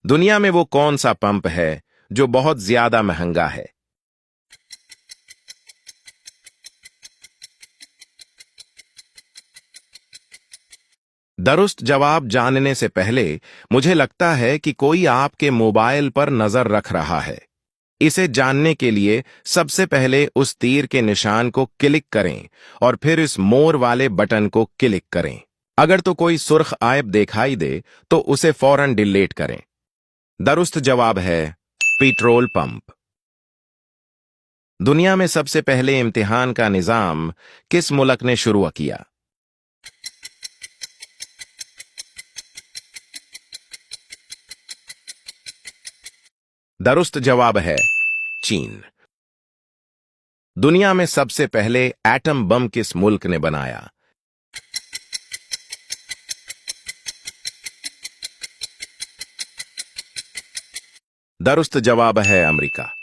दुनिया में वो कौन सा पंप है जो बहुत ज्यादा महंगा है? दुरुस्त जवाब जानने से पहले मुझे लगता है कि कोई आपके मोबाइल पर नजर रख रहा है। इसे जानने के लिए सबसे पहले उस तीर के निशान को क्लिक करें और फिर इस मोर वाले बटन को क्लिक करें। अगर तो कोई सुर्ख आयत दिखाई दे तो उसे फौरन डिलीट करें। दुरुस्त जवाब है पेट्रोल पंप। दुनिया में सबसे पहले इम्तिहान का निजाम किस मुल्क ने शुरू किया? दुरुस्त जवाब है चीन। दुनिया में सबसे पहले एटम बम किस मुल्क ने बनाया? दुरुस्त जवाब है अमेरिका।